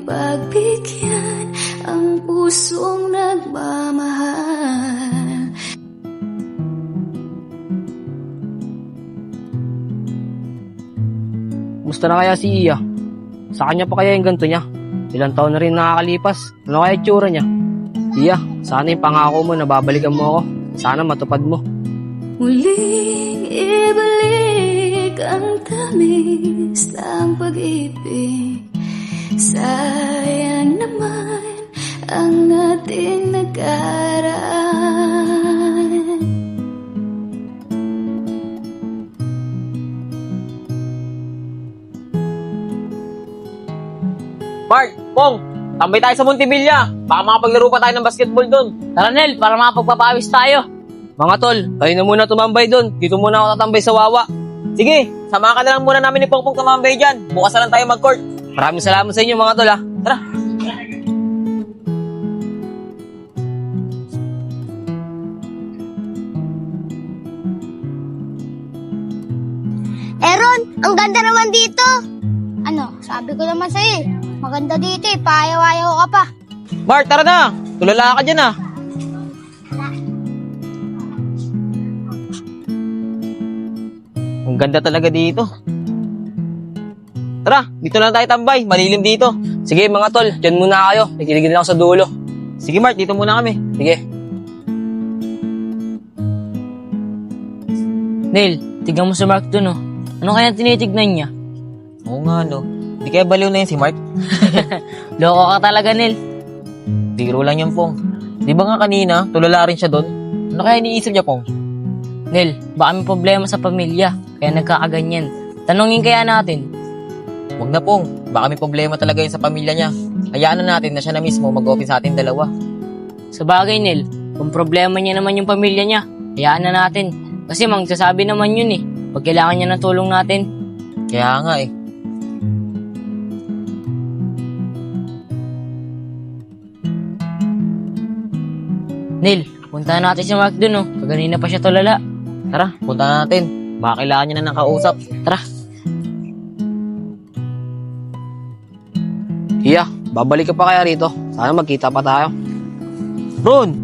pagbigyan ang pusong nagmamahal. Musta na kaya si Iya? Sa kanya pa kaya yung ganito niya? Ilang taon na rin nakakalipas. Ano kaya itsura niya? Iya, sana yung pangako mo na babalikan mo ako. Sana matupad mo. Muling ibalik ang tamis ng pag-ibig. Sayang naman ang ating nag-aaral. Mark, Pong, tambay tayo sa Montevilla. Baka makapaglaro pa tayo ng basketball doon. Tara Nel, para makapagpapawis tayo. Mga tol, kayo na muna tumambay doon. Dito muna ako tatambay sa Wawa. Sige, samahan ka na lang muna namin ni Pongpong tumambay dyan. Bukas na lang tayo mag-court. Maraming salamat sa inyo mga tol ha. Tara. Aaron, ang ganda naman dito. Ano, sabi ko naman sa'yo eh. Maganda dito eh, paayaw-ayaw ka pa. Mark, tara na. Tulala ka dyan ah. Ang ganda talaga dito. Tara, dito lang tayo tambay. Malilim dito. Sige mga tol, dyan muna kayo. Nakikinig lang ako sa dulo. Sige Mark, dito muna kami. Sige. Nel, tignan mo si Mark dun oh. Ano kaya tinitignan niya? Oo nga no. Di kaya baliw na yun si Mark? Loko ka talaga, Nel. Biro lang yan, Pong. Di ba nga kanina, tulala rin siya doon? Ano kaya iniisip niya, Pong? Nel, baka may problema sa pamilya, kaya nagkakaganyan. Tanungin kaya natin. Huwag na, Pong. Baka may problema talaga yun sa pamilya niya. Hayaan na natin na siya na mismo mag-open sa ating dalawa. Sa bagay, Nel, kung problema niya naman yung pamilya niya, hayaan na natin. Kasi magsasabi naman yun eh, pag kailangan niya ng tulong natin. Kaya nga eh. Nel, punta natin si Mark dun oh. Kaganina pa siya tulala. Tara, punta na natin. Baka kailangan niya na ng kausap. Tara. Iya, babalik ka pa kaya rito. Sana magkita pa tayo. Ron!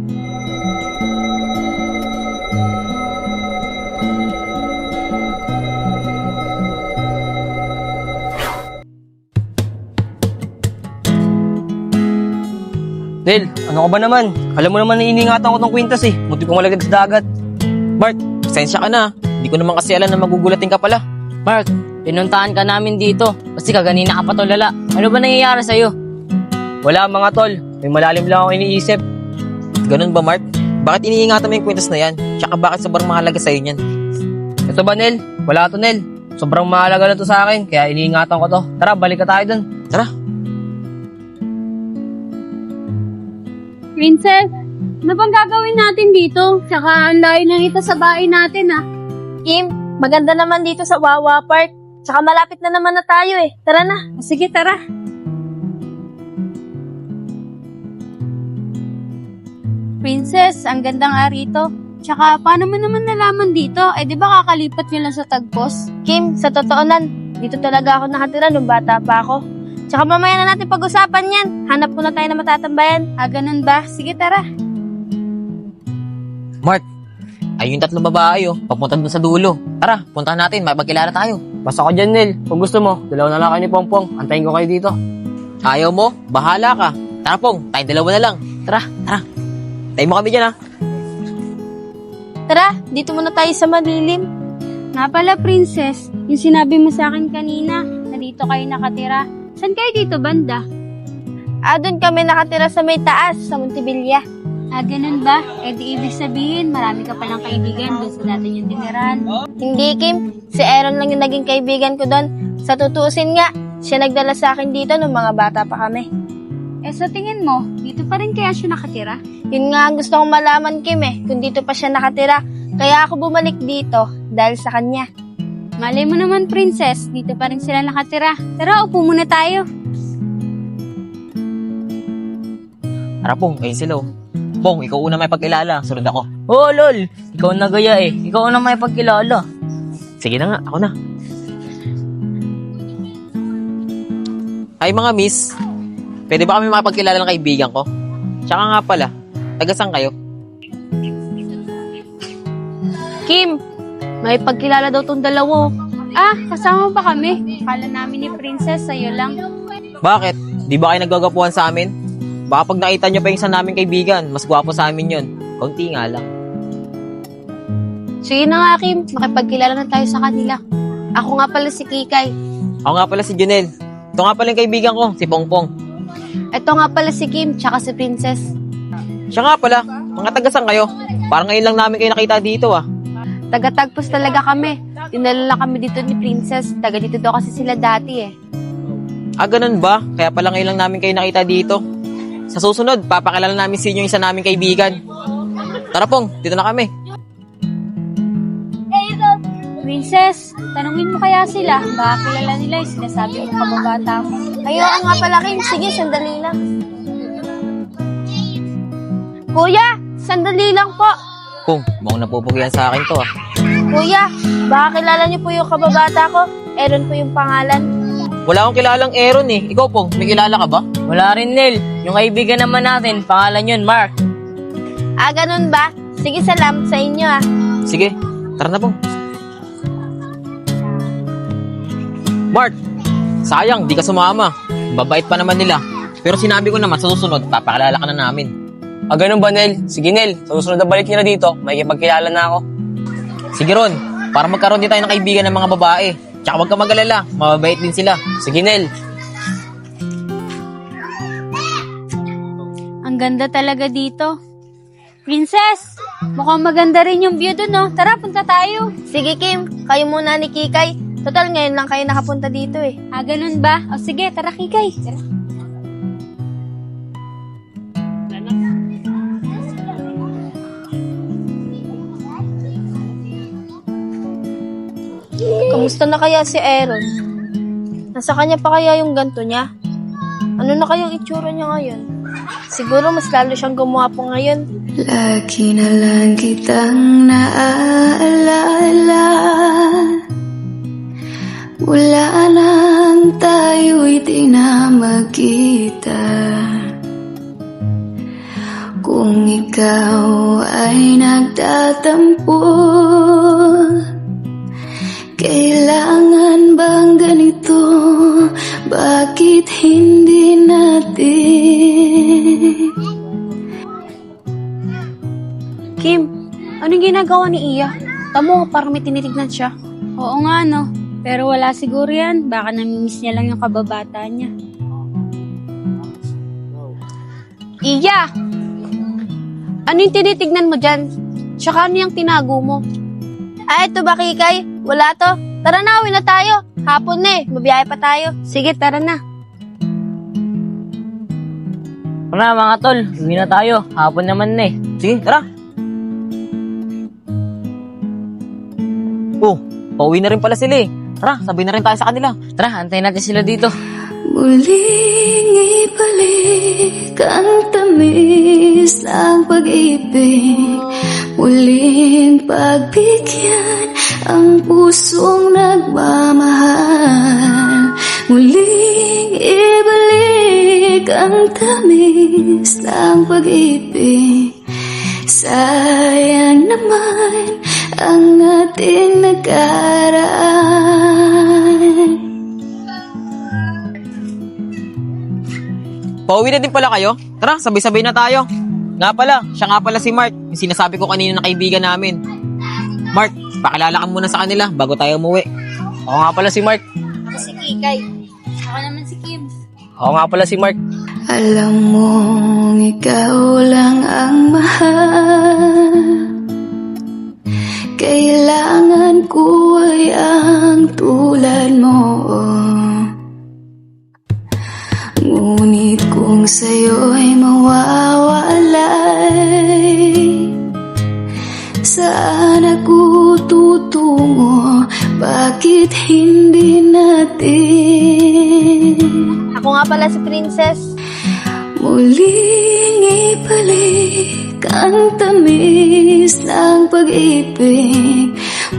Nel, ano ka ba naman? Alam mo naman na iningatan ko tong kwintas eh. Munti ko malaglag sa dagat. Mark, pasensya ka na. Hindi ko naman kasi alam na magugulatin ka pala. Mark, pinuntahan ka namin dito kasi kaganina ka pa tulala. Ano ba nangyayari sa'yo? Wala mga tol. May malalim lang ako iniisip. Ganun ba, Mark? Bakit iniingatan mo yung kwintas na yan? Tsaka bakit sobrang mahalaga sa'yo niyan? Ito ba, Nel? Wala to, Nel. Sobrang mahalaga na to sa akin, kaya iniingatan ko to. Tara, balik ka tayo dun. Tara. Princess, ano bang gagawin natin dito? Tsaka ang layo na ito sa bahay natin ah. Kim, maganda naman dito sa Wawa Park. Tsaka malapit na naman na tayo eh. Tara na. Sige, tara. Princess, ang ganda nga rito. Tsaka, paano mo naman nalaman dito? Eh, di ba kakalipat nyo lang sa Tagpos? Kim, sa totoo nan, dito talaga ako nakatira nung bata pa ako. Tsaka mamaya na natin pag-usapan yan. Hanap muna tayo na matatambayan. Ah, ganun ba? Sige, tara. Mark, ay yung tatlong babae oh. Papunta dun sa dulo. Tara, puntahan natin. Makipagkilala tayo. Basta ko dyan, Nel. Kung gusto mo, dalawa na lang kayo ni Pongpong. Antayin ko kayo dito. Ayaw mo? Bahala ka. Tara, Pong. Tayong dalawa na lang. Tara, tara. Tayo mo kami dyan ah. Tara, dito muna tayo sa malilim. Nga pala, Princess, yung sinabi mo sa akin kanina, na dito kayo nakatira. Saan kayo dito, banda? Doon kami nakatira sa may taas, sa Montevilla. Ah, ganun ba? Eh di ibig sabihin, marami ka palang kaibigan doon sa dati yung tiniran. Hindi, Kim. Si Aaron lang yung naging kaibigan ko doon. Sa tutuusin nga, siya nagdala sa akin dito nung mga bata pa kami. Eh sa tingin mo, dito pa rin kaya siya nakatira? Yun nga ang gusto kong malaman, Kim eh, kung dito pa siya nakatira. Kaya ako bumalik dito dahil sa kanya. Malay mo naman, Princess, dito pa rin sila nakatira. Tara, upo muna tayo. Tara, Pong. Ayun sila oh. Pong, ikaw una may pagkilala. Sunod ako. Oo, lol. Ikaw na gaya eh. Ikaw na may pagkilala. Sige na nga, ako na. Ay mga miss, pwede ba kami makapagkilala ng kaibigan ko? Tsaka nga pala, taga-saan kayo? Kim, may pagkilala daw tong dalawo. Ah, kasama ba kami? Kala namin ni Princess, sa'yo lang. Bakit? Di ba kayo naggagapuhan sa amin? Baka pag nakita nyo pa yung isa naming kaibigan, mas gwapo sa amin yun. Kaunti nga lang. Sige na nga, Kim. Makipagkilala na tayo sa kanila. Ako nga pala si Kikay. Ako nga pala si Junel. Ito nga pala yung kaibigan ko, si Pongpong. Ito nga pala si Kim, tsaka si Princess. Siya nga pala, mga taga-saan kayo? Parang ngayon lang namin kayo nakita dito ah. Taga-tagpos talaga kami. Dinala lang kami dito ni Princess. Taga dito daw kasi sila dati eh. Ah, ganun ba? Kaya pala ngayon lang namin kayo nakita dito. Sa susunod, papakilala namin sa inyo yung isa naming kaibigan. Tara Pong, dito na kami. Princess, tanungin mo kaya sila. Baka kilala nila yung sinasabi mo kababata mo. Ayoko nga pala, Kim. Sige, sandali lang. Kuya, sandali lang po. Pong, mukhang napupugihan sa akin to ah. Kuya, baka kilala niyo po yung kababata ko. Aaron po yung pangalan. Wala akong kilalang Aaron eh. Ikaw Pong, may kilala ka ba? Wala rin, Nel. Yung kaibigan naman natin, pangalan yun, Mark. Ah, ganun ba? Sige, salamat sa inyo ah. Sige, tara na Pong. Mark, sayang, di ka sumama. Babait pa naman nila. Pero sinabi ko naman, sa susunod, papakilala ka na namin. Ah, ganun ba, Nel? Sige, Nel. Sa susunod na balik nila dito, may kipagkilala na ako. Sige Ron, para magkaroon din tayo ng kaibigan ng mga babae. Tsaka huwag ka mag-alala, mababait din sila. Sige, Nel. Ang ganda talaga dito. Princess, mukhang maganda rin yung view dun, no? Tara, punta tayo. Sige, Kim. Kayo muna ni Kikay. Total, ngayon lang kayo nakapunta dito eh. Ah, ganun ba? O sige, tara Kikay. Tara. Kamusta na kaya si Aaron? Nasa kanya pa kaya yung ganto niya? Ano na kayang itsura niya ngayon? Siguro mas lalo siyang gumapo ngayon. Lagi na lang kitang naaalala. Wala nang tayo'y di na magkita. Kung ikaw ay nagtatampo, kailangan bang ganito? Bakit hindi natin? Kim, anong ginagawa ni Iya? Tamo, parang may tinitignan siya. Oo nga, no? Pero wala siguro yan. Baka namimiss niya lang yung kababata niya. Iya! Ano yung tinitignan mo dyan? Tsaka ano yung tinago mo? Ah, ito ba, Kikay? Wala to. Tara na, uwi na tayo. Hapon na eh. Mabiyahe pa tayo. Sige, tara na. Tara mga tol, uwi na tayo. Hapon naman na eh. Sige, tara. Oh, pauwi na rin pala sila eh. Tara, sabay na rin tayo sa kanila. Tara, antayin natin sila dito. Muling ibalik ang tamis ng pag-ibig. Muling pagbigyan ang pusong nagmamahal. Muling ibalik ang tamis ng pag-ibig. Sayang naman ang ating nakaraan. Pauwi na din pala kayo? Tara, sabay-sabay na tayo. Nga pala, siya nga pala si Mark, yung sinasabi ko kanina na kaibigan namin. Mark, pakilala ka muna sa kanila bago tayo umuwi. Ako nga pala si Mark. Ako si Kikay. Ako naman si Kim. Ako nga pala si Mark. Alam mong ikaw lang ang mahal. Kailangan ko ay ang tulad mo. Ngunit kung sa'yo'y mawawalay, saan ako tutungo? Bakit hindi natin? Ako nga pala si Princess. Muling ibalik ang tamis ng pag-ibig.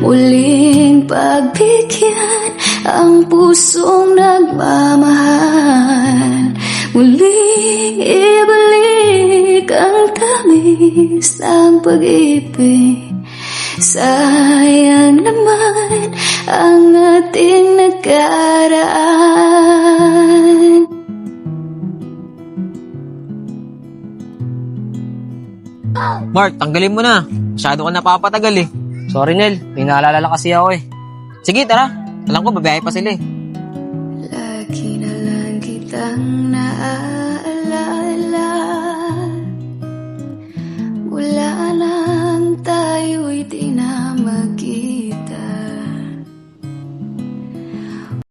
Muling pagbigyan ang pusong nagmamahal. Muling muling ibalik ang tamis ng pag-ibig. Sayang naman ang ating nakaraan. Mark, tanggalin mo na. Masyado ka napapatagal eh. Sorry, Nel. May naalala kasi ako eh. Sige, tara. Alam ko, babiyahe pa sila eh. Lagi na lang kitang naalala.